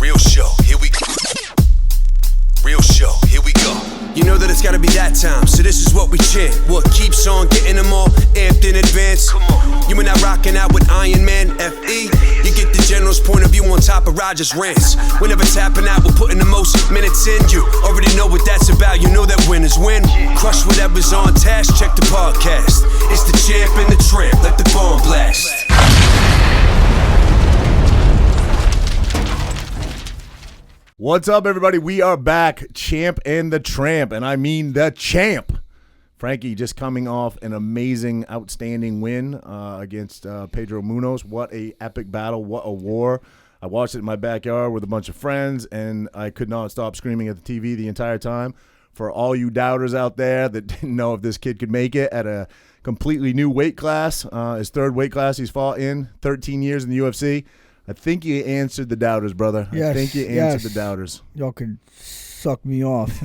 Real show, here we go. Real show, here we go. You know that it's gotta be that time, so this is what we chant. What keeps on getting them all amped in advance? Come on. You and I rocking out with Iron Man, F.E. You get the general's point of view on top of Roger's rants. Whenever tapping out, we're putting the most minutes in. You already know what that's about, you know that winners win. Crush whatever's on task, check the podcast. It's the champ and the tramp, let the bomb blast. What's up, everybody? We are back, Champ and the Tramp, and I mean the champ. Frankie just coming off an amazing, outstanding win against Pedro Munoz. What a epic battle. What a war. I watched it in my backyard with a bunch of friends, and I could not stop screaming at the TV the entire time. For all you doubters out there that didn't know if this kid could make it at a completely new weight class, his third weight class he's fought in, 13 years in the UFC. I think you answered the doubters, brother. Yes, I think you answered the doubters. Y'all can suck me off.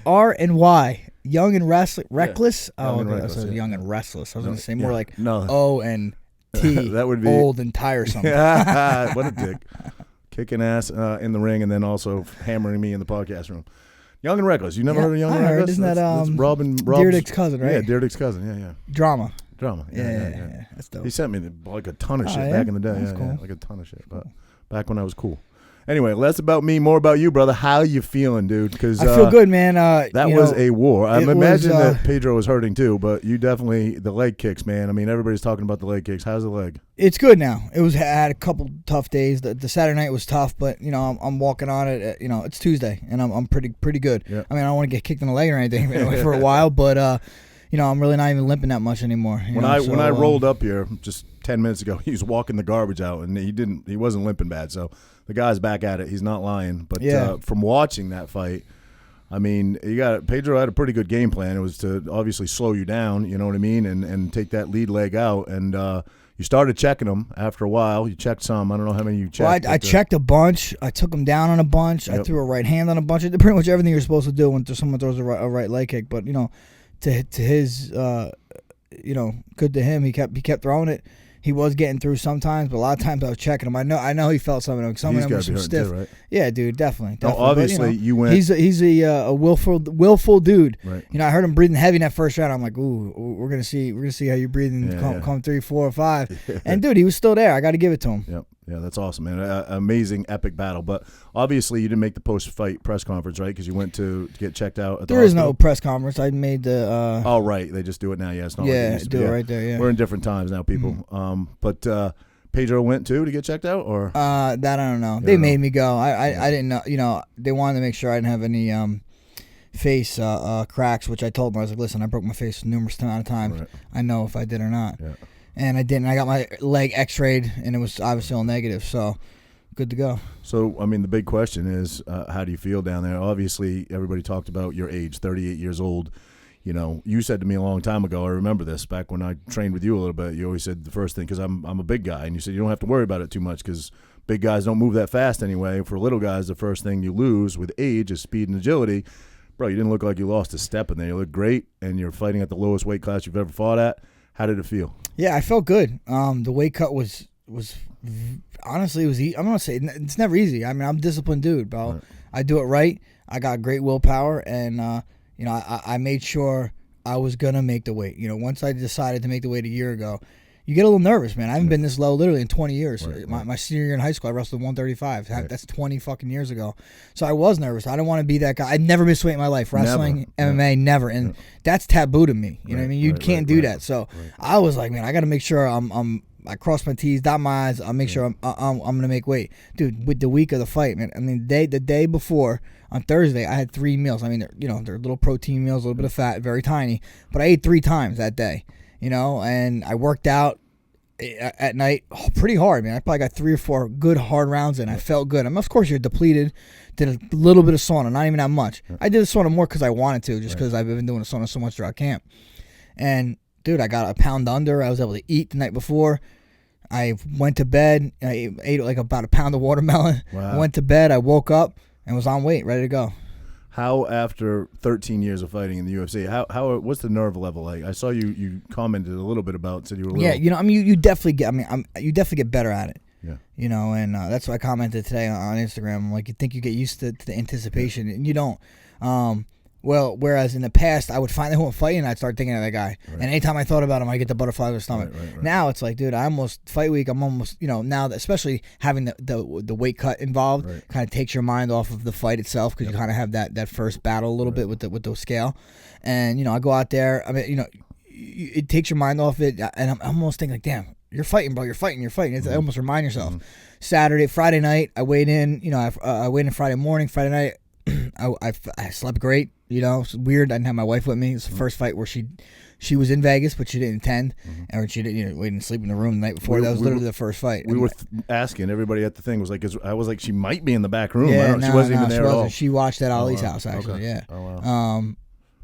R and Y, young and reckless. Yeah. Oh, Young and okay. reckless, I said yeah. young and restless. I was going to say more like no. O and T. That would be old and tiresome. What a dick. Kicking ass in the ring and then also hammering me in the podcast room. Young and reckless. You never heard of Young and Reckless? Isn't that that's Rob's Deerdick's cousin, right? Yeah, Deerdick's cousin. Yeah. Drama. Yeah. That's dope. He sent me like a ton of shit yeah? back in the day. That's Yeah, cool. like a ton of shit. But back when I was cool. Anyway, less about me, more about you, brother. How you feeling, dude? Because I feel good, man. that was a war. I imagine was, that Pedro was hurting too, but you definitely, the leg kicks, man. I mean, everybody's talking about the leg kicks. How's the leg? It's good now. I had a couple tough days. The Saturday night was tough, but I'm walking on it. It's Tuesday, and I'm pretty good. Yeah. I mean, I don't want to get kicked in the leg or anything for a while, but I'm really not even limping that much anymore. When I rolled up here just 10 minutes ago, he was walking the garbage out, and he wasn't limping bad. So the guy's back at it. He's not lying. But from watching that fight, I mean, Pedro had a pretty good game plan. It was to obviously slow you down, you know what I mean, and take that lead leg out. And you started checking him after a while. You checked some. I don't know how many you checked. Well, I checked a bunch. I took him down on a bunch. Yep. I threw a right hand on a bunch. I did pretty much everything you're supposed to do when someone throws a right leg kick. But to his, good to him. He kept throwing it. He was getting through sometimes, but a lot of times I was checking him. I know he felt some of them. Some of them were some stiff. Too, right? Yeah, dude, definitely. No, obviously, but, you went. He's a willful dude. Right. I heard him breathing heavy in that first round. I'm like, ooh, we're gonna see how you're breathing. Come 3, 4, 5. And dude, he was still there. I got to give it to him. Yep. Yeah, that's awesome, man. Amazing, epic battle. But obviously, you didn't make the post-fight press conference, right? Because you went to get checked out at the There is hospital. no press conference. I made the. Oh, right. They just do it now. Yeah, it's not like it used to do be. it right there. Yeah. We're in different times now, people. But Pedro went too to get checked out, or that I don't know. They made me go. I didn't know. They wanted to make sure I didn't have any face cracks, which I told them. I was like, listen, I broke my face numerous amount of times. Right. I know if I did or not. Yeah. And I didn't. I got my leg x-rayed, and it was obviously all negative, so good to go. So, I mean, the big question is, how do you feel down there? Obviously, everybody talked about your age, 38 years old. You said to me a long time ago, I remember this, back when I trained with you a little bit, you always said the first thing, because I'm a big guy, and you said you don't have to worry about it too much because big guys don't move that fast anyway. For little guys, the first thing you lose with age is speed and agility. Bro, you didn't look like you lost a step in there. You look great, and you're fighting at the lowest weight class you've ever fought at. How did it feel? Yeah, I felt good. The weight cut was honestly, it was I'm gonna say it's never easy. I mean, I'm a disciplined dude, bro. Right. I do it right. I got great willpower, and I made sure I was gonna make the weight. Once I decided to make the weight a year ago, you get a little nervous, man. I haven't been this low literally in 20 years. Right. My senior year in high school, I wrestled 135. Right. That's 20 fucking years ago. So I was nervous. I didn't want to be that guy. I'd never missed weight in my life. Wrestling, MMA, never. And that's taboo to me. You know what I mean? You can't do that. So I was like, man, I got to make sure I cross my T's, dot my I's. I'll make sure I'm gonna make weight, dude. With the week of the fight, man. I mean, the day before on Thursday, I had 3 meals. I mean, they're little protein meals, a little bit of fat, very tiny. But I ate 3 times that day. And I worked out at night pretty hard, man. I probably got 3 or 4 good hard rounds in. I felt good. I mean, of course, you're depleted. Did a little bit of sauna, not even that much. I did the sauna more because I wanted to, just because I've been doing the sauna so much throughout camp. And dude, I got a pound under. I was able to eat the night before. I went to bed. I ate like about a pound of watermelon. Wow. I went to bed. I woke up and was on weight, ready to go. How, after 13 years of fighting in the UFC, how what's the nerve level like? I saw you commented a little bit about, said you were a little... Yeah, you definitely get. You definitely get better at it. Yeah. You know, and that's what I commented today on Instagram. I'm like, you think you get used to the anticipation, and you don't. Well, whereas in the past, I would find out fighting, and I'd start thinking of that guy. Right. And anytime I thought about him, I get the butterflies in the stomach. Right. Now it's like, dude, fight week, I'm almost, you know, now that, especially having the weight cut involved, kind of takes your mind off of the fight itself, because you kind of have that first battle a little bit with the scale. And, you know, I go out there, I mean, you know, it takes your mind off it, and I'm almost thinking like, damn, you're fighting, bro, you're fighting. It's, I almost remind yourself. Friday night, I weighed in, you know, I weighed in Friday morning, Friday night, I slept great. You know, it's weird. I didn't have my wife with me. It's the first fight where she was in Vegas, but she didn't attend, or she didn't. You know, we didn't sleep in the room the night before. That was literally the first fight. We were asking everybody at the thing. Was like, I was like, she might be in the back room. Yeah, she wasn't even there at all. She watched at Ali's house actually. Okay. Yeah. Oh wow.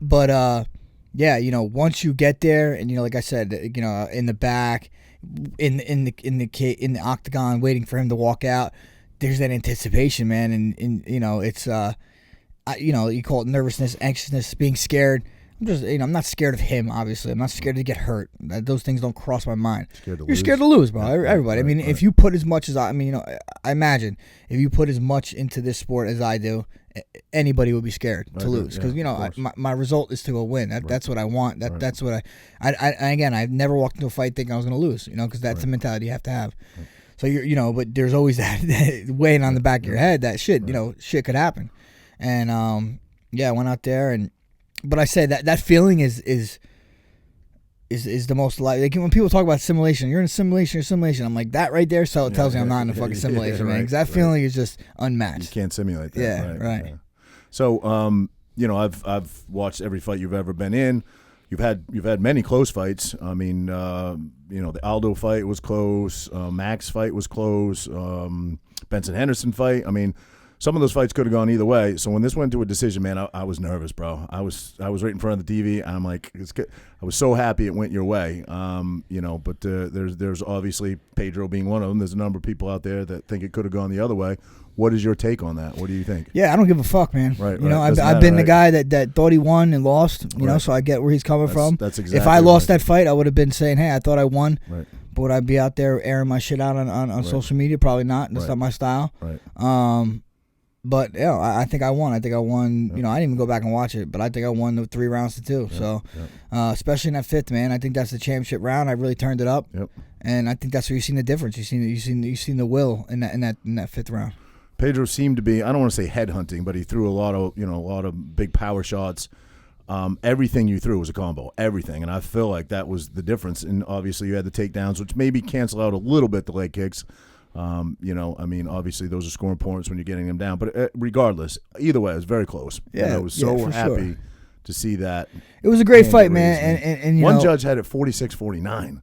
But yeah, you know, once you get there, and you know, like I said, you know, in the back, in the octagon, waiting for him to walk out, there's that anticipation, man, and you know, it's you know, you call it nervousness, anxiousness, being scared. I'm just, you know, I'm not scared of him, obviously. I'm not scared to get hurt. Those things don't cross my mind. You're scared to lose, bro. Everybody. I mean, if you put as much as I mean, you know, I imagine if you put as much into this sport as I do, anybody would be scared to lose, because you know, my result is to go win. That's what I want. That's what I again, I've never walked into a fight thinking I was going to lose, you know, because that's the mentality you have to have. So you know, but there's always that weighing on the back of your head that shit, you know, shit could happen. And yeah, I went out there, but I say that feeling is the most like when people talk about simulation, you're in a simulation. I'm like, that right there, so it tells me I'm not in a fucking simulation, man. Because that feeling is just unmatched. You can't simulate that. Yeah, right. Yeah. So you know, I've watched every fight you've ever been in. You've had many close fights. I mean, you know, the Aldo fight was close. Max fight was close. Benson Henderson fight. I mean, some of those fights could have gone either way. So when this went to a decision, man, I was nervous, bro. I was right in front of the TV. I'm like, I was so happy it went your way. You know, but there's obviously Pedro being one of them. There's a number of people out there that think it could have gone the other way. What is your take on that? What do you think? Yeah, I don't give a fuck, man. Right. You know, I've been the guy that thought he won and lost. You know, so I get where he's coming from. That's exactly. If I lost that fight, I would have been saying, hey, I thought I won. Right. But would I be out there airing my shit out on social media? Probably not. That's not my style. Right. But yeah, I think I won. You know, I didn't even go back and watch it, but I think I won the 3 rounds to 2. So, especially in that 5th, man, I think that's the championship round. I really turned it up. Yep. And I think that's where you've seen the difference. You've seen the will in that 5th round. Pedro seemed to be, I don't want to say headhunting, but he threw a lot of big power shots. Everything you threw was a combo, everything, and I feel like that was the difference. And obviously, you had the takedowns, which maybe cancel out a little bit the leg kicks. You know, I mean, obviously those are scoring points when you're getting them down. But regardless, either way, it was very close. Yeah, and I was so happy to see that. It was a great fight, man. And you one know, judge had it 46-49.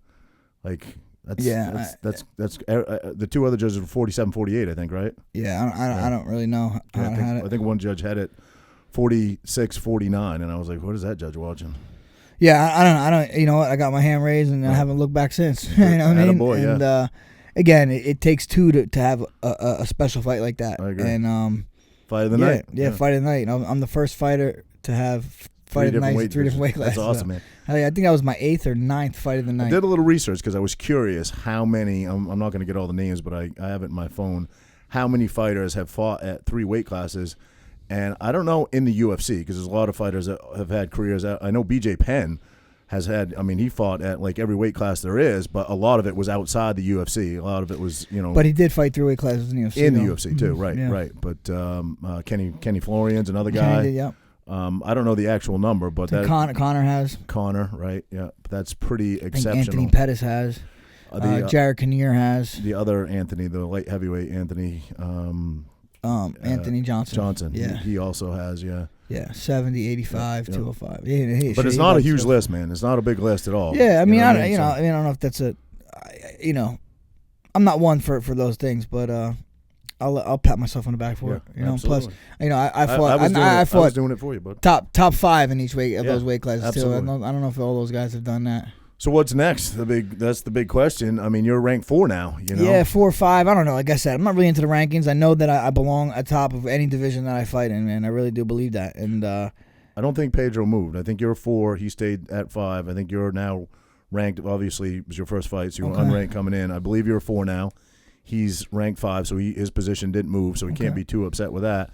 Like that's the 2 other judges were 47-48, I think, right? Yeah, I don't really know how to have it. I think one judge had it 46-49, and I was like, what is that judge watching? Yeah, I don't. You know what? I got my hand raised, and I haven't looked back since. You know what I mean? Boy, and again, it takes 2 to have a special fight like that. I agree. And fight of the night. Yeah, fight of the night. I'm the first fighter to have fight of the night, 3 different weight classes. That's awesome, man. I think that was my 8th or 9th fight of the night. I did a little research because I was curious how many. I'm not going to get all the names, but I have it in my phone. How many fighters have fought at 3 weight classes? And I don't know in the UFC, because there's a lot of fighters that have had careers. I know BJ Penn has had, I mean, he fought at like every weight class there is, but a lot of it was outside the UFC. A lot of it was, you know. But he did fight 3 weight classes in the UFC. In the UFC too, right, right. But Kenny Florian's another guy. Kenny did, yeah. I don't know the actual number, but that Connor has. Connor, right? Yeah, that's pretty I think exceptional. Anthony Pettis has. Jared Kinnear has. The other Anthony, the light heavyweight Anthony. Anthony Johnson. Yeah, he also has. Yeah, 70, 85, 205. Yeah, but it's not a huge list, man. It's not a big list at all. Yeah, I mean, I don't know if that's you know, I'm not one for those things, but I'll pat myself on the back for it. You know, absolutely. plus, you know, I fought. I was doing it for you, bud. Top 5 in each weight of those weight classes absolutely. too. I don't know if all those guys have done that. So what's next? That's the big question. I mean, you're ranked 4 now. You know? Yeah, 4 or 5. I don't know. Like I said, I'm not really into the rankings. I know that I belong at top of any division that I fight in, and I really do believe that. And I don't think Pedro moved. I think you're 4. He stayed at 5. I think you're now ranked. Obviously, it was your first fight, so you were unranked coming in. I believe you're 4 now. He's ranked 5, so his position didn't move, so he can't be too upset with that.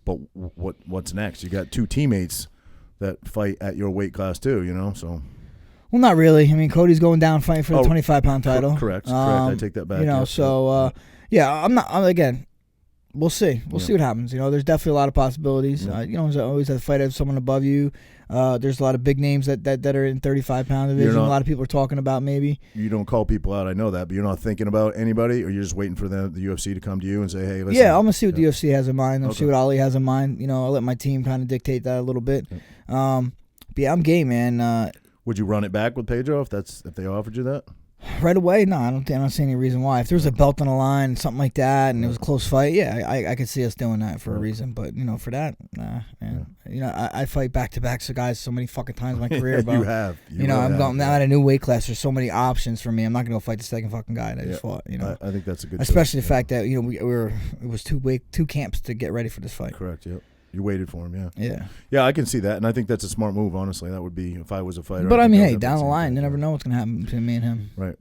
But what's next? You got 2 teammates that fight at your weight class too, so. Well, not really. I mean, Cody's going down fighting for the 25-pound title. Correct. I take that back. I'm not. Again, we'll see. We'll see what happens. There's definitely a lot of possibilities. There's always a fight of someone above you. There's a lot of big names that are in 35-pound division. A lot of people are talking about maybe. You don't call people out, I know that, but you're not thinking about anybody, or you're just waiting for the UFC to come to you and say, hey, listen. Yeah, I'm going to see what the UFC has in mind. I'll see what Ali has in mind. I'll let my team kind of dictate that a little bit. But yeah, I'm game, man. Would you run it back with Pedro if they offered you that? Right away? No, I don't see any reason why. If there was a belt on the line, something like that, and it was a close fight, yeah, I could see us doing that for a reason. But for that, nah, man. I fight back-to-back guys so many fucking times in my career, bro. You have. I'm at a new weight class. There's so many options for me. I'm not gonna go fight the second fucking guy that I just fought. I think that's a good. Especially the fact that it was two camps to get ready for this fight. Correct. Yep. You waited for him, yeah. Yeah, I can see that, and I think that's a smart move. Honestly, that would be if I was a fighter. But I mean, hey, down the line, you never know what's gonna happen between me and him. Right.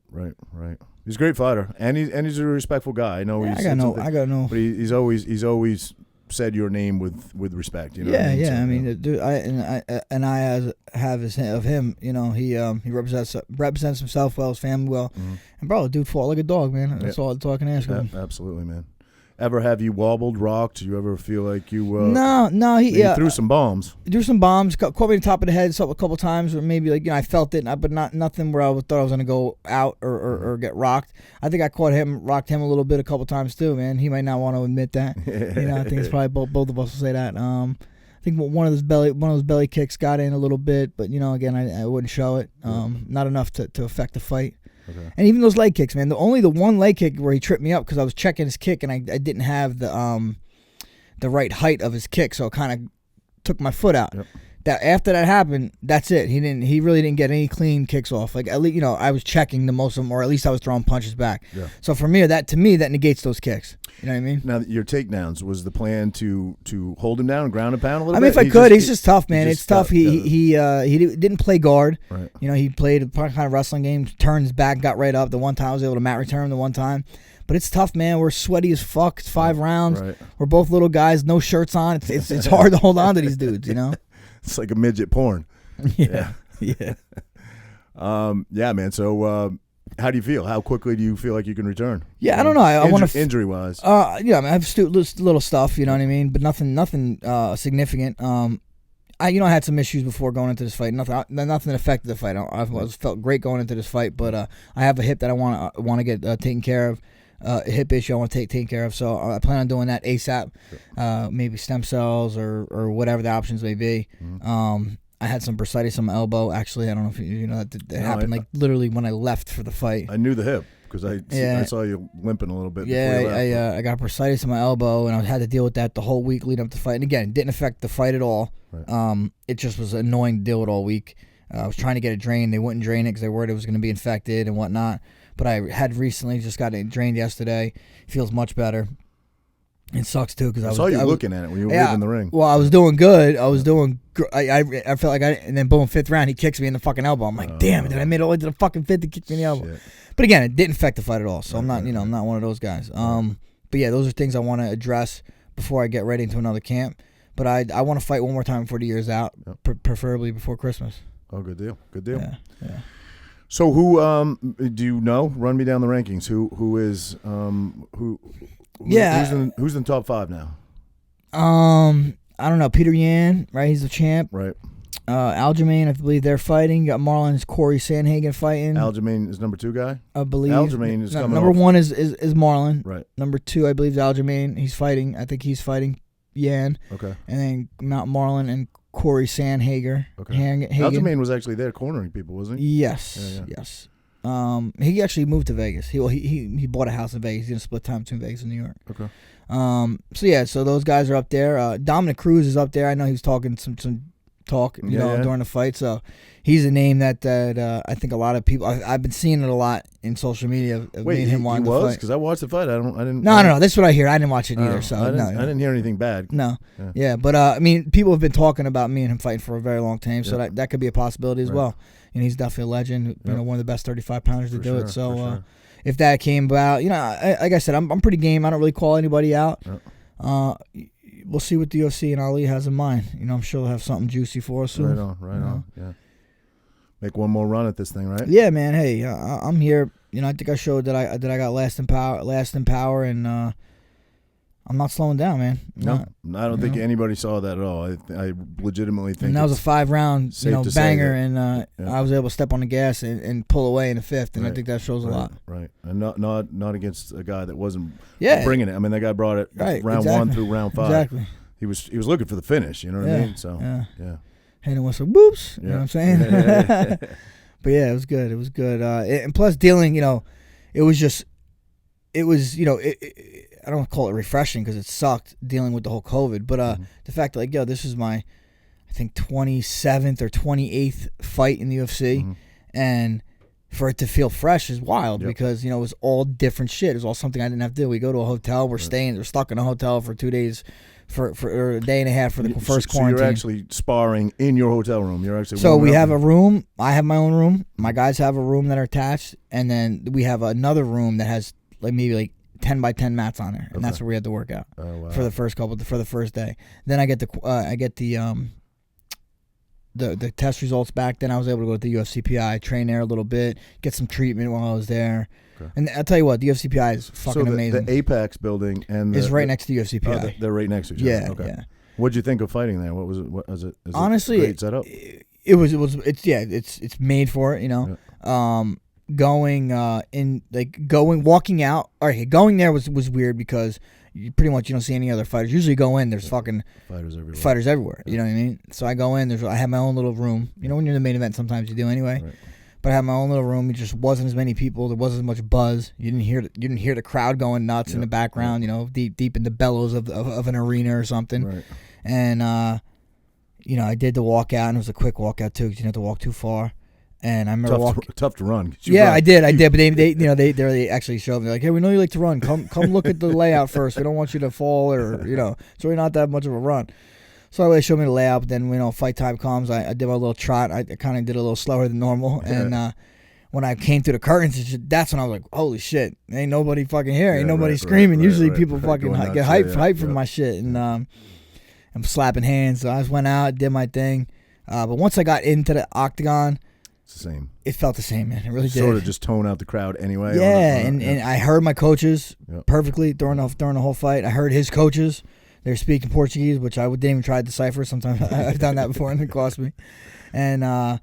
He's a great fighter, and he's a respectful guy. I know he's. I got no. But he's always said your name with respect. Yeah. I mean, dude, I have of him. He represents himself well, his family well, and bro, the dude fought like a dog, man. That's all I can ask him. Absolutely, man. Ever have you wobbled, rocked? You ever feel like you? No. He threw some bombs. Threw some bombs. Caught me on the top of the head a couple times, or maybe I felt it, but nothing where I thought I was gonna go out or get rocked. I think I rocked him a little bit a couple times too, man. He might not want to admit that. I think it's probably both of us will say that. I think one of those belly kicks got in a little bit, but again, I wouldn't show it. Not enough to affect the fight. Okay. And even those leg kicks, man. Only the one leg kick where he tripped me up because I was checking his kick and I didn't have the right height of his kick, so it kind of took my foot out. Yep. That after that happened, that's it. He really didn't get any clean kicks off. Like at least I was checking the most of them, or at least I was throwing punches back. Yeah. So for me, that negates those kicks. You know what I mean? Now, your takedowns, was the plan to hold him down and ground and pound a little bit? I mean, if I could, he's just tough, man. It's tough. He didn't play guard. Right. He played a kind of wrestling game, turned his back, got right up. The one time I was able to mat return the one time. But it's tough, man. We're sweaty as fuck. It's 5 rounds. Right. We're both little guys, no shirts on. It's hard to hold on to these dudes, It's like a midget porn. Yeah. Yeah, man. So, how do you feel? How quickly do you feel like you can return? Yeah, I don't know. I want to injury wise. I have little stuff, you know what I mean, but nothing significant. I had some issues before going into this fight. Nothing affected the fight. I felt great going into this fight, but I have a hip that I want to get taken care of. A hip issue I want to taken care of, so I plan on doing that ASAP. Maybe stem cells or whatever the options may be. I had some bursitis on my elbow. Actually, I don't know if you know that happened like literally when I left for the fight. I knew the hip because I saw you limping a little bit. Yeah, I got bursitis in my elbow, and I had to deal with that the whole week leading up to the fight. And again, it didn't affect the fight at all. Right. It just was annoying to deal with all week. I was trying to get it drained. They wouldn't drain it because they were worried it was going to be infected and whatnot. But I had recently just got it drained yesterday. It feels much better. It sucks too because I saw you looking at it when you were leaving the ring. Well, I was doing good. I felt like and then boom, 5th round, he kicks me in the fucking elbow. I'm like, damn it! Did I made it all the way to the fucking 5th to kick me in the elbow? Shit. But again, it didn't affect the fight at all. So I'm not, I'm not one of those guys. But yeah, those are things I want to address before I get ready into another camp. But I want to fight one more time before the year's out, preferably before Christmas. Oh, good deal. Good deal. Yeah. So who do you know? Run me down the rankings. Who is who's in the top 5 now? I don't know. Peter Yan, right? He's the champ. Right. Aljamain, I believe they're fighting. Got Marlon's Corey Sandhagen fighting. Aljamain is number 2 guy. I believe. Aljamain is coming. Number 1 is Marlon. Right. Number 2, I believe, is Aljamain. He's fighting. I think he's fighting Yan. Okay. And then Mount Marlon and Corey Sandhagen. Okay. Aljamain was actually there cornering people, wasn't he? Yes. Yes. He actually moved to Vegas. He bought a house in Vegas. He's gonna split time between Vegas and New York. Okay. So those guys are up there. Dominic Cruz is up there. I know he was talking some talk, during the fight. So he's a name that I think a lot of people. I've been seeing it a lot in social media. Wait, him wanting to fight. Because I watched the fight. I didn't. No. This is what I hear. I didn't watch it either. So I didn't hear anything bad. No. Yeah, but I mean, people have been talking about me and him fighting for a very long time. So that could be a possibility as well. And he's definitely a legend. One of the best 35 pounders to do it. So if that came about, like I said, I'm pretty game. I don't really call anybody out. We'll see what the UFC and Ali has in mind. I'm sure they'll have something juicy for us soon. Right on. Yeah. Make one more run at this thing, right? Yeah, man. Hey, I'm here. I think I showed that I got last in power, and I'm not slowing down, man. No, I don't think anybody saw that at all. I legitimately think. And that was a 5-round, banger, and I was able to step on the gas and pull away in the 5th, and I think that shows a lot. Right, and not against a guy that wasn't bringing it. I mean, that guy brought it round 1 through round 5. Exactly. He was looking for the finish. You know what I mean? So yeah. And it was some whoops. You know what I'm saying? But yeah, it was good. It was good. And plus, dealing, it was just, it was, I don't call it refreshing because it sucked dealing with the whole COVID. But the fact that, this is my, I think, 27th or 28th fight in the UFC. And for it to feel fresh is wild because, it was all different shit. It was all something I didn't have to do. We go to a hotel. We're stuck in a hotel for 2 days. For a day and a half for the first quarantine. So you're actually sparring in your hotel room. You're actually. So we have a room. I have my own room. My guys have a room that are attached, and then we have another room that has maybe 10 by 10 mats on there, and that's where we had to work out for the first day. Then I get the test results back. Then I was able to go to the UFCPI, train there a little bit, get some treatment while I was there. Okay. And I'll tell you what, the UFCPI is fucking amazing. The Apex building is right next to the UFCPI. They're right next to each other. Yeah, okay. Yeah. What'd you think of fighting there? What was it? Is honestly, it great setup? It's made for it. Walking out. All right, going there was weird because you pretty much you don't see any other fighters. Usually you go in, there's fucking fighters everywhere. You know what I mean? So I go in. I have my own little room. When you're in the main event, sometimes you do anyway. Right. But I had my own little room. It just wasn't as many people. There wasn't as much buzz. You didn't hear the crowd going nuts in the background. Deep in the bellows of an arena or something. Right. And I did the walkout, and it was a quick walkout too because you didn't have to walk too far. And I remember tough to run. I did. But they actually showed me like, hey, we know you like to run. Come look at the layout first. We don't want you to fall or It's really not that much of a run. So they showed me the layout, but then fight time comes, I did my little trot. I kind of did a little slower than normal, and when I came through the curtains, that's when I was like, holy shit, ain't nobody fucking here, ain't nobody screaming. Usually people fucking get hyped for my shit, and I'm slapping hands. So I just went out, did my thing, but once I got into the octagon, it's the same. It felt the same, man. It really did. Sort of just tone out the crowd anyway. Yeah, and I heard my coaches perfectly during the whole fight. I heard his coaches. They're speaking Portuguese, which I didn't even try to decipher. Sometimes I've done that before, and it cost me. And I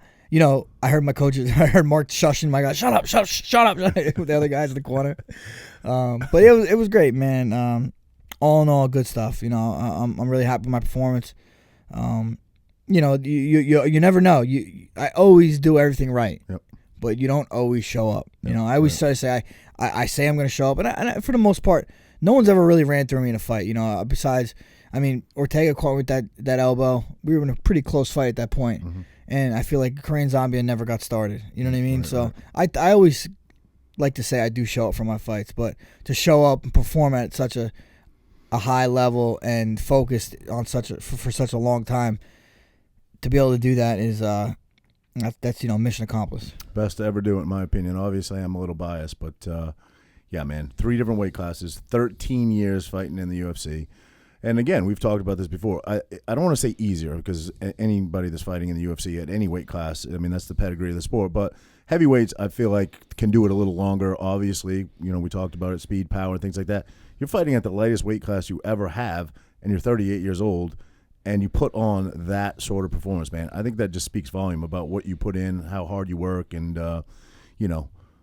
heard my coaches. I heard Mark shushing my guy. Shut up! With the other guys in the corner. But it was great, man. All in all, good stuff. I'm really happy with my performance. You never know. I always do everything right, but you don't always show up. I always try to say I say I'm going to show up, and for the most part. No one's ever really ran through me in a fight, besides, Ortega caught with that elbow. We were in a pretty close fight at that point. And I feel like Korean Zombie never got started. You know what I mean? So I always like to say I do show up for my fights, but to show up and perform at such a high level and focused on for such a long time, to be able to do that is that's mission accomplished. Best to ever do it, in my opinion. Obviously, I'm a little biased, but. Yeah, man, 3 different weight classes, 13 years fighting in the UFC. And again, we've talked about this before. I don't want to say easier because anybody that's fighting in the UFC at any weight class, that's the pedigree of the sport. But heavyweights, I feel like, can do it a little longer. Obviously, we talked about it, speed, power, things like that. You're fighting at the lightest weight class you ever have, and you're 38 years old, and you put on that sort of performance, man. I think that just speaks volume about what you put in, how hard you work, and,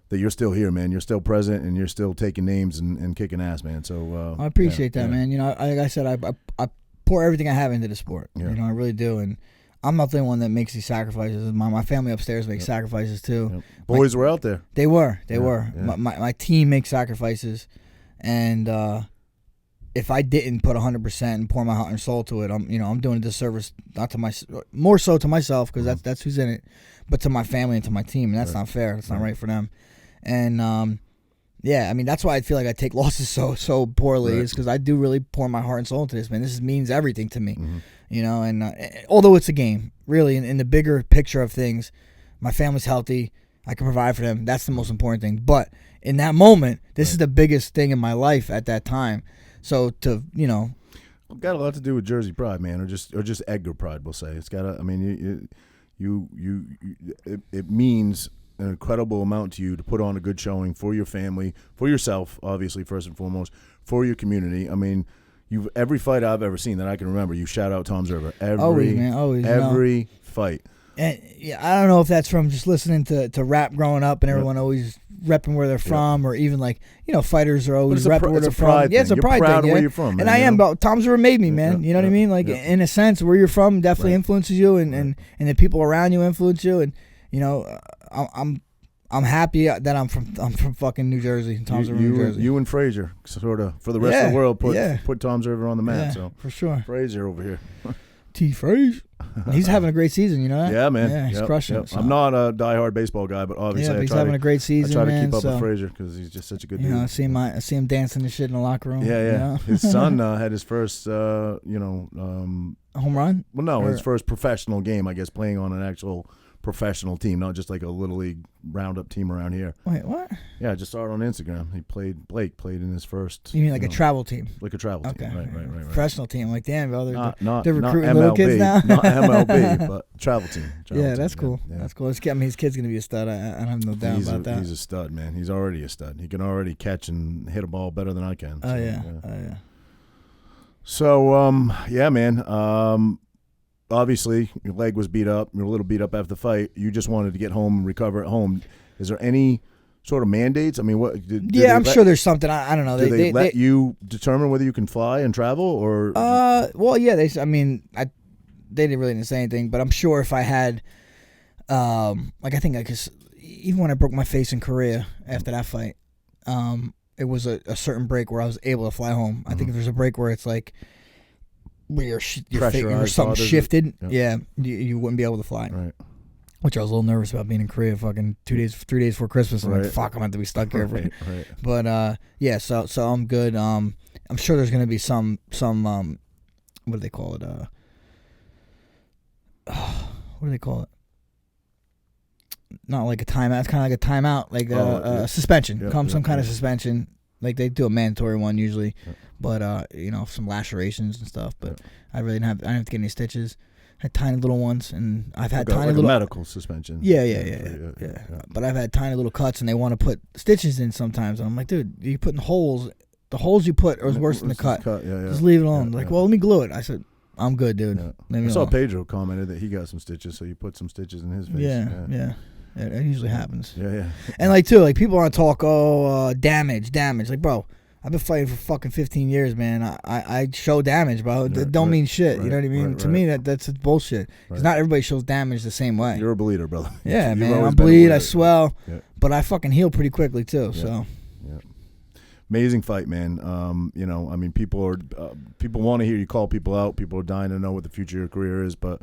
that you're still here, man. You're still present, and you're still taking names and kicking ass, man. So I appreciate that, man. Like I said, I pour everything I have into the sport. I really do, and I'm not the only one that makes these sacrifices. My family upstairs makes sacrifices too. Boys were out there. They were. Yeah. My team makes sacrifices, and if I didn't put 100% and pour my heart and soul to it, I'm doing a disservice, more so to myself because that's who's in it, but to my family and to my team, and that's not fair. It's not right for them. And that's why I feel like I take losses so poorly, is because I do really pour my heart and soul into this, man. This means everything to me, and although it's a game, really, in the bigger picture of things, my family's healthy. I can provide for them. That's the most important thing. But in that moment, this is the biggest thing in my life at that time. So to got a lot to do with Jersey pride, man, or just Edgar pride. We'll say it's got. I mean, it means an incredible amount to you to put on a good showing for your family, for yourself, obviously first and foremost, for your community. I mean, every fight I've ever seen that I can remember, you shout out Tom Zerber. Every fight. And I don't know if that's from just listening to rap growing up and everyone always repping where they're from, or even fighters are always repping where they're from. Yeah, it's a pride thing. Where you're from, man, and I am, but Tom Zerber made me, man. You know what I mean? Like in a sense, where you're from definitely influences you, and the people around you influence you, and I'm happy that I'm from fucking New Jersey. Tom's from New Jersey. You and Frazier sort of for the rest of the world put Tom Zerber on the map. Yeah, so for sure. Frazier over here. T. Frazier. He's having a great season, you know that? Yeah, man. Yeah, he's crushing it. So. I'm not a diehard baseball guy, but obviously he's having a great season. I try to keep up with Frazier because he's just such a good dude. I see him dancing and shit in the locker room. Yeah. His son had his first, home run. Well, no, his first professional game, I guess, playing on an actual professional team, not just like a little league roundup team around here. Wait, what? Yeah, I just saw it on Instagram. Blake played in his first. You mean like a travel team? Like a travel team. Okay. Right. Professional team. Like, damn, bro, they're recruiting not little MLB, kids now. Not MLB, but travel team. That's cool. Yeah. That's cool. His kid's going to be a stud. I have no doubt about that. He's a stud, man. He's already a stud. He can already catch and hit a ball better than I can. Oh, yeah. So, man. Obviously, your leg was beat up. You're a little beat up after the fight. You just wanted to get home and recover at home. Is there any sort of mandates? I mean, what? I'm sure there's something. I don't know. Do they let you determine whether you can fly and travel, or? Well, yeah. They didn't really say anything, but I'm sure if I had, even when I broke my face in Korea after that fight, it was a certain break where I was able to fly home. I think if there's a break where it's like, where your something shifted, you wouldn't be able to fly. Right. Which I was a little nervous about being in Korea, fucking 3 days before Christmas. I'm like, fuck, I'm going to be stuck here. Right. But so I'm good. I'm sure there's going to be some what do they call it? What do they call it? Not like a timeout. It's kind of like a timeout, like a suspension. Some kind of suspension. Like they do a mandatory one usually, but some lacerations and stuff. But I didn't have to get any stitches. I had tiny little ones, and I've had tiny little medical suspension. Yeah. But I've had tiny little cuts, and they want to put stitches in sometimes, and I'm like, dude, you putting holes. The holes you put are worse than the cut. Just leave it alone. Well, let me glue it. I said, I'm good, dude. I saw Pedro commented that he got some stitches, so you put some stitches in his face. Yeah. It usually happens. Yeah. And people want to talk, damage. Like, bro, I've been fighting for fucking 15 years, man. I show damage, bro. It don't mean shit. You know what I mean? To me, that's bullshit. Because not everybody shows damage the same way. You're a bleeder, brother. Yeah, man. I bleed, I swell, but I fucking heal pretty quickly too. So. Yeah. Amazing fight, man. People want to hear you call people out. People are dying to know what the future of your career is, but.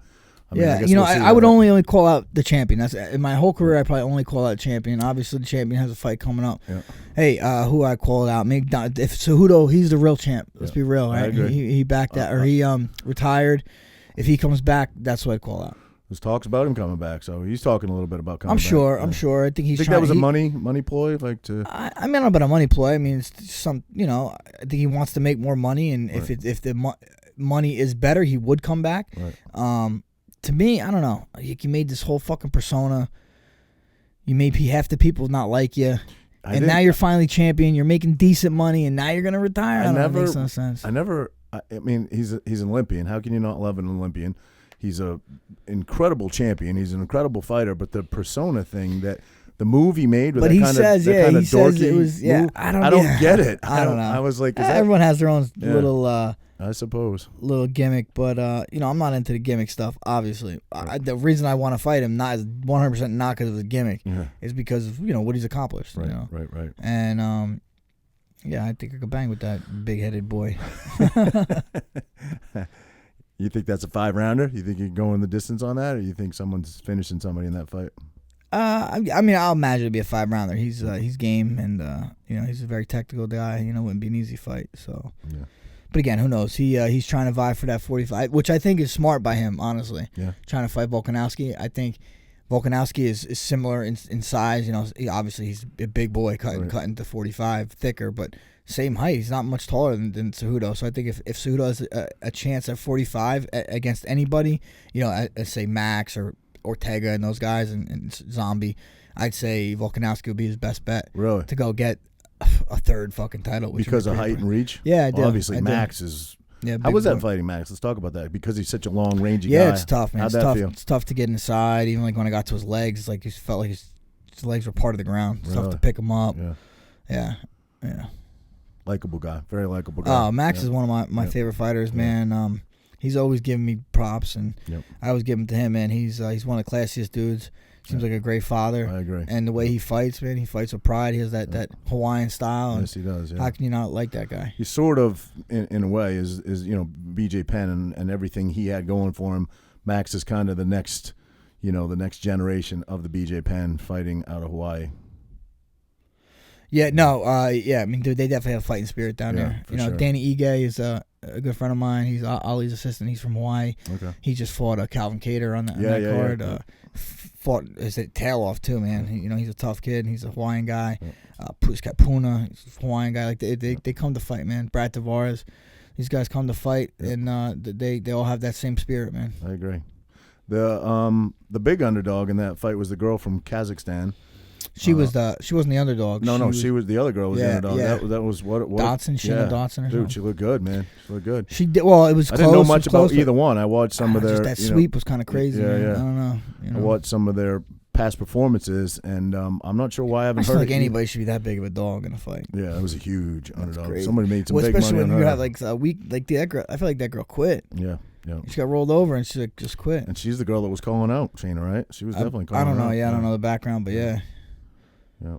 I would only call out the champion. That's in my whole career. I probably only call out champion. Obviously, the champion has a fight coming up. Yeah. Hey, who I call it out? If Cejudo, he's the real champ. Let's be real, right? He backed that, or he retired. If he comes back, that's what I'd call out. There's talks about him coming back, so he's talking a little bit about coming back. I'm sure. I think he's. Think that was a money ploy, like to. I mean, I don't know about a money ploy. I mean, it's some. I think he wants to make more money, and if the money is better, he would come back. Right. To me, I don't know. You made this whole fucking persona. You made half the people not like you. And now you're finally champion. You're making decent money, and now you're going to retire? That makes no sense. I mean, he's an Olympian. How can you not love an Olympian? He's an incredible champion. He's an incredible fighter. But the persona thing, that the move he made with he says it was, move, I don't get it. I don't know. I was like, everyone has their own little... I suppose. Little gimmick, but I'm not into the gimmick stuff. Obviously, the reason I want to fight him is 100% not because of the gimmick, is because of what he's accomplished. Right, you know? right. And I think I could bang with that big-headed boy. You think that's a 5-rounder? You think you can go in the distance on that, or you think someone's finishing somebody in that fight? I mean, I'll imagine it'd be a 5-rounder. He's game, and he's a very technical guy. Wouldn't be an easy fight. So. Yeah. But again, who knows? He's trying to vie for that 45, which I think is smart by him, honestly. Yeah. Trying to fight Volkanovski. I think Volkanovski is similar in size. You know, obviously he's a big boy, cutting to 45, thicker, but same height. He's not much taller than Cejudo. So I think if Cejudo has a chance at 45 against anybody, you know, say Max or Ortega and those guys and Zombie, I'd say Volkanovski would be his best bet. Really? To go get a third fucking title. Because of height and reach? Yeah, I do. Well, obviously, I do. Max is... Yeah, how was that boy. fighting Max? Let's talk about that. Because he's such a long, rangy guy. Yeah, it's tough, man. How'd It's that tough. feel? It's tough to get inside. Even like when I got to his legs, like he felt like his legs were part of the ground. It's tough Really? to pick him up. Yeah. Yeah. Likable guy. Very likable guy. Oh, Max is one of my favorite fighters, man. He's always giving me props, and I always give him to him, man. He's one of the classiest dudes. Seems like a great father. I agree. And the way he fights, man, he fights with pride. He has that Hawaiian style. Yes, he does. Yeah. How can you not like that guy? He sort of, in a way, is you know, BJ Penn and everything he had going for him. Max is kind of the next, you know, the next generation of the BJ Penn fighting out of Hawaii. Yeah, no, I mean, dude, they definitely have fighting spirit down there. You know, sure. Danny Ige is a good friend of mine. He's Ali's assistant. He's from Hawaii. Okay. He just fought Calvin Cater on that card. Fought his tail off too, man. You know, he's a tough kid. He's a Hawaiian guy. Puskat Puna, he's a Hawaiian guy. Like they come to fight, man. Brad Tavares, these guys come to fight, and they all have that same spirit, man. I agree. The big underdog in that fight was the girl from Kazakhstan. She wasn't the underdog. She was the other girl was the underdog. Yeah. That was what Dotson, Sheena Dotson, or dude, something. she looked good, man. She looked good. She did well. It was. I close. didn't know much about close, either one. I watched some of their. Just that sweep was kind of crazy. Man. I don't know. You know. I watched some of their past performances, and I'm not sure why I haven't I heard. feel like anybody should be that big of a dog in a fight. Yeah, it was a huge underdog. Crazy. Somebody made some big especially money when on you her. have like a week, like that girl. I feel like that girl quit. Yeah. She got rolled over and she just quit. And she's the girl that was calling out Shayna, right? She was definitely calling out. I don't know. Yeah, I don't know the background, but yeah. Yeah.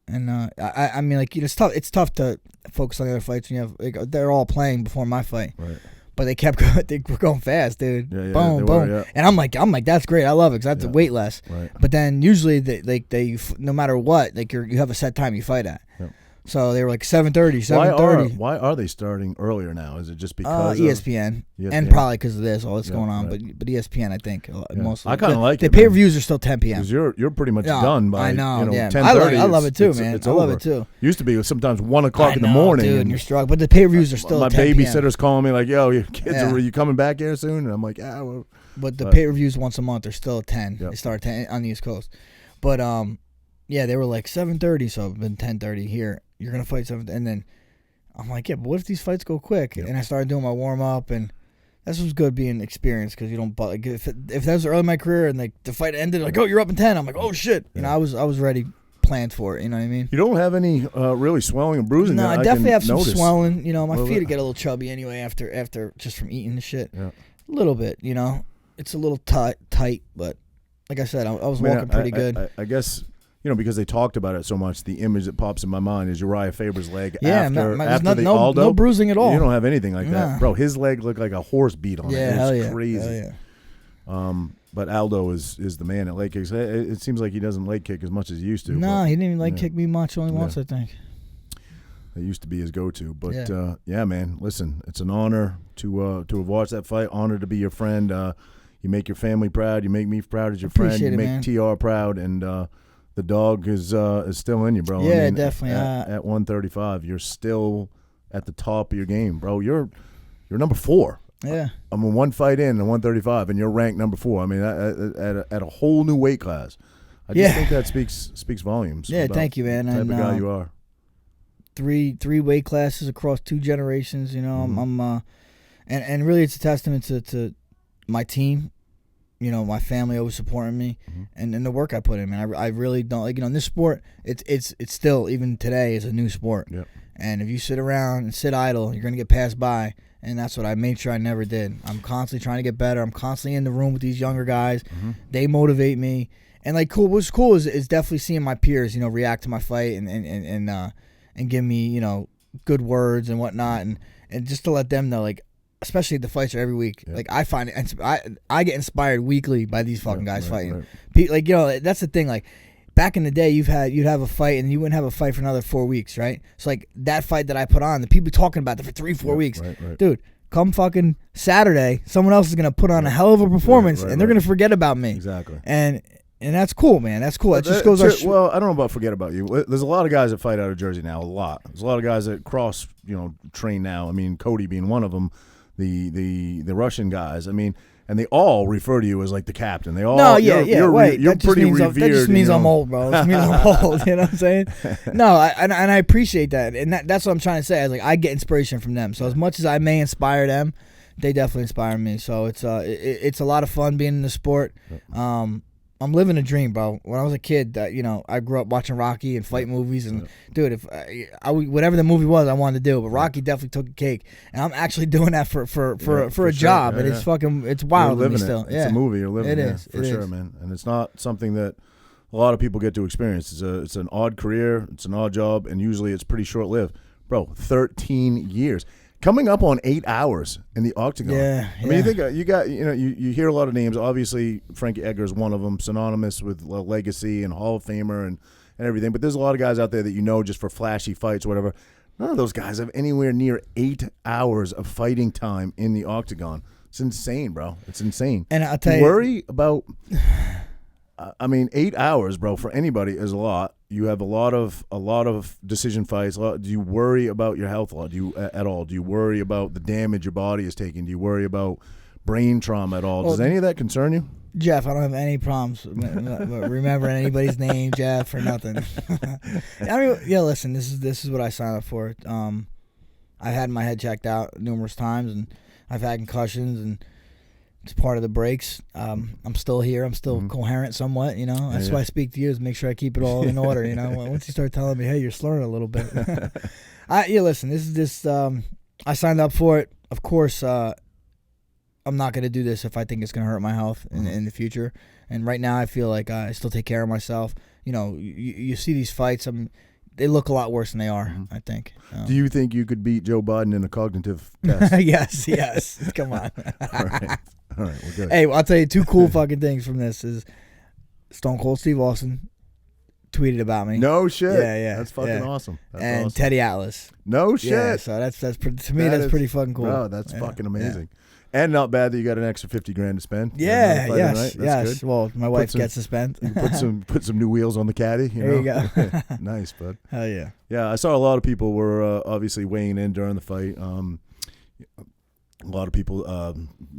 And I mean, like, you know, it's tough to focus on the other fights when you have like they're all playing before my fight, right? But they kept going. They were going fast, dude. Yeah, boom, boom. And I'm like, that's great. I love it because I have to weight less. Right. But then usually they no matter what, like you have a set time you fight at. Yep. So they were like 7:30, 7:30. Why are they starting earlier now? Is it just because ESPN, ESPN? And probably because of this, all that's going on. Right. But ESPN, I think mostly. I kind of like the it. pay-per-views are still 10 p.m. Because you're pretty much done by I know, 10:30. I love it too, man. It's I love over. it too. Used to be sometimes 1 o'clock in the morning, dude, and you're struggling. But the pay-per-views are still. My 10 babysitter's calling me like, "Yo, your kids Yeah. are you coming back here soon?" And I'm like, "Yeah." Well. But the pay-per-views once a month are still at 10. Yep. They start at 10 on the East Coast. But yeah, they were like 7:30, so it's been 10:30 here. You're gonna fight 7, and then I'm like, yeah, but what if these fights go quick? Yep. And I started doing my warm up, and that's what's good being experienced because you don't. Like, if that was early in my career and like the fight ended, like, oh, you're up in 10. I'm like, oh shit, you know, I was ready, planned for it. You know what I mean? You don't have any really swelling and bruising. No, that I definitely can have some notice. swelling. You know, my Well, feet get a little chubby anyway after just from eating the shit. Yeah. A little bit, you know. It's a little tight, but like I said, I was walking pretty good. I guess, you know, because they talked about it so much, the image that pops in my mind is Uriah Faber's leg after the Aldo. No bruising at all. You don't have anything like that. Nah. Bro, his leg looked like a horse beat on it. It was crazy. Hell yeah. But Aldo is the man at leg kicks. It seems like he doesn't leg kick as much as he used to. No, he didn't even leg kick me much, only once, I think. It used to be his go-to. But, yeah, man, listen, it's an honor to have watched that fight, honor to be your friend. You make your family proud. You make me proud as your friend. You make TR proud. And the dog is still in you, bro. Yeah, definitely. At 135, you're still at the top of your game, bro. You're number 4. Yeah. I mean, one fight in at 135, and you're ranked number 4. I mean, at a whole new weight class. I just think that speaks volumes. Yeah, thank you, man. The type of guy you are. Three weight classes across 2 generations. You know, I'm and really it's a testament to my team. You know, my family always supporting me, and the work I put in, man. I really don't like, you know, in this sport. It's still, even today, is a new sport. Yep. And if you sit around and sit idle, you're gonna get passed by. And that's what I made sure I never did. I'm constantly trying to get better. I'm constantly in the room with these younger guys. They motivate me. And like, what's cool is definitely seeing my peers, you know, react to my fight and give me, you know, good words and whatnot, and just to let them know, like, especially the fights are every week. Yeah. Like, I find it, I get inspired weekly by these fucking guys fighting. Right. Like, you know, that's the thing. Like, back in the day, you'd have a fight and you wouldn't have a fight for another 4 weeks, right? So like that fight that I put on, the people talking about it for 3-4 weeks, Right. dude. come fucking Saturday, someone else is gonna put on a hell of a performance, and they're gonna forget about me. Exactly. And that's cool, man. That's cool. It just goes. Well, I don't know about forget about you. There's a lot of guys that fight out of Jersey now. A lot. There's a lot of guys that cross, train now. I mean, Cody being one of them. The Russian guys. I mean, and they all refer to you as like the captain. They all. No, yeah. Wait, you're pretty revered. That just means I'm old, bro. It just means I'm old. You know what I'm saying? No, and I appreciate that, and that's what I'm trying to say. I get inspiration from them. So as much as I may inspire them, they definitely inspire me. So it's a lot of fun being in the sport. I'm living a dream, bro. When I was a kid, I grew up watching Rocky and fight movies, and dude, if whatever the movie was, I wanted to do. But Rocky definitely took a cake, and I'm actually doing that for a job, and it's wild to me still. It's a movie you're living. It is for sure, man. And it's not something that a lot of people get to experience. It's an odd career, it's an odd job, and usually it's pretty short lived, bro. 13 years. Coming up on 8 hours in the octagon. Yeah. I mean, you think you hear a lot of names. Obviously, Frankie Edgar is one of them, synonymous with legacy and Hall of Famer and everything. But there's a lot of guys out there that just for flashy fights or whatever. None of those guys have anywhere near 8 hours of fighting time in the octagon. It's insane, bro. It's insane. And I'll tell you, worry about. 8 hours, bro, for anybody is a lot. You have a lot of decision fights. Do you worry about your health a lot? At all? Do you worry about the damage your body is taking? Do you worry about brain trauma at all? Does any of that concern you? Jeff, I don't have any problems remembering anybody's name, Jeff, or nothing. I mean, listen, this is what I signed up for. I've had my head checked out numerous times, and I've had concussions, and it's part of the breaks. I'm still here. I'm still coherent somewhat, That's why I speak to you, is make sure I keep it all in order, Once you start telling me, hey, you're slurring a little bit. Listen, this is just, I signed up for it. Of course, I'm not going to do this if I think it's going to hurt my health in the future. And right now I feel like I still take care of myself. You see these fights, they look a lot worse than they are, I think. Do you think you could beat Joe Biden in a cognitive test? Yes. Come on. All right, we're good. Hey, I'll tell you two cool fucking things from this is Stone Cold Steve Austin tweeted about me. No shit. Yeah. That's fucking awesome. And awesome. Teddy Atlas. No shit. Yeah, so that's to me that's pretty fucking cool. Bro, that's fucking amazing. Yeah. And not bad that you got an extra $50,000 to spend. Yeah, yes. Good. Well, my wife gets to spend. put some new wheels on the caddy. There you go. Nice, bud. Hell yeah. Yeah, I saw a lot of people were obviously weighing in during the fight. A lot of people,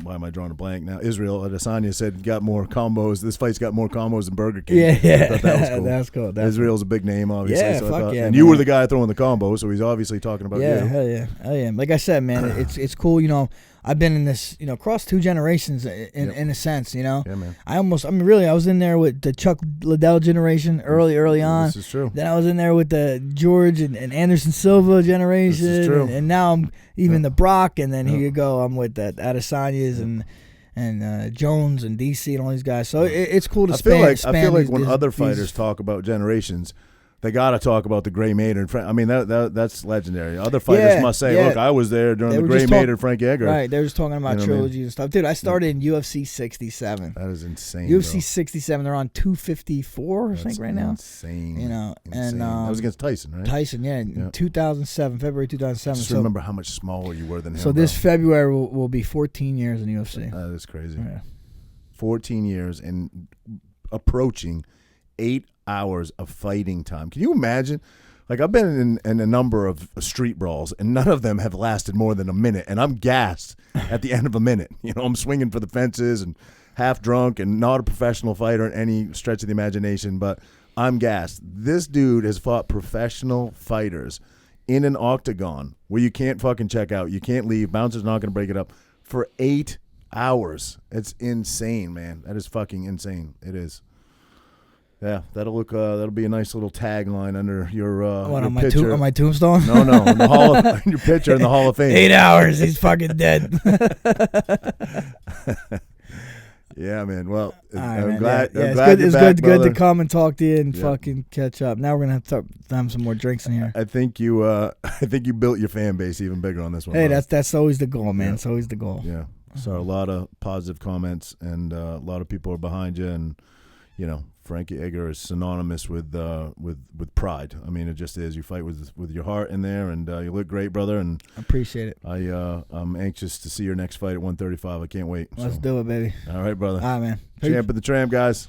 why am I drawing a blank now? Israel Adesanya said got more combos. This fight's got more combos than Burger King. Yeah. I thought that was cool. That's cool. Israel's a big name, obviously. Yeah, so fuck yeah. And you were the guy throwing the combo, so he's obviously talking about you. Hell yeah. Like I said, man, it's cool. I've been in this, across two generations in a sense, Yeah, man. I was in there with the Chuck Liddell generation early on. This is true. Then I was in there with the George and Anderson Silva generation. This is true. And now I'm even the Brock, and then here you go, I'm with the Adesanya's and Jones and DC and all these guys. So it's cool to span. I feel like when other fighters talk about generations, they got to talk about the Gray Maynard. I mean, that's legendary. Other fighters must say, look, I was there during the Gray Maynard, Frankie Edgar. Right, they were just talking about trilogy and stuff. Dude, I started in UFC 67. That is insane. UFC 67, they're on 254, I think, right now. Insane. And that was against Tyson, right? Tyson, in 2007, February 2007. Just remember how much smaller you were than him. So this February will be 14 years in UFC. That is crazy. Yeah. 14 years and approaching 8 hours of fighting time. Can you imagine? Like, I've been in a number of street brawls, and none of them have lasted more than a minute, and I'm gassed at the end of a minute. I'm swinging for the fences and half drunk and not a professional fighter in any stretch of the imagination, but I'm gassed. This dude has fought professional fighters in an octagon where you can't fucking check out. You can't leave. Bouncer's not going to break it up for 8 hours. It's insane, man. That is fucking insane. It is. Yeah, that'll be a nice little tagline under your on picture. On my tombstone? No, in the your picture in the Hall of Fame. 8 hours, he's fucking dead. Yeah, man. Well, I'm glad. It's good to come and talk to you and fucking catch up. Now we're gonna have to have some more drinks in here. I think you built your fan base even bigger on this one. Hey, bro. that's always the goal, man. Yeah. It's always the goal. Yeah. So a lot of positive comments, and a lot of people are behind you, and Frankie Edgar is synonymous with pride. I mean, it just is. You fight with your heart in there, and you look great, brother. And I appreciate it. I'm anxious to see your next fight at 135. I can't wait. Let's do it, baby. All right, brother. All right, man. Champ of the Tramp, guys.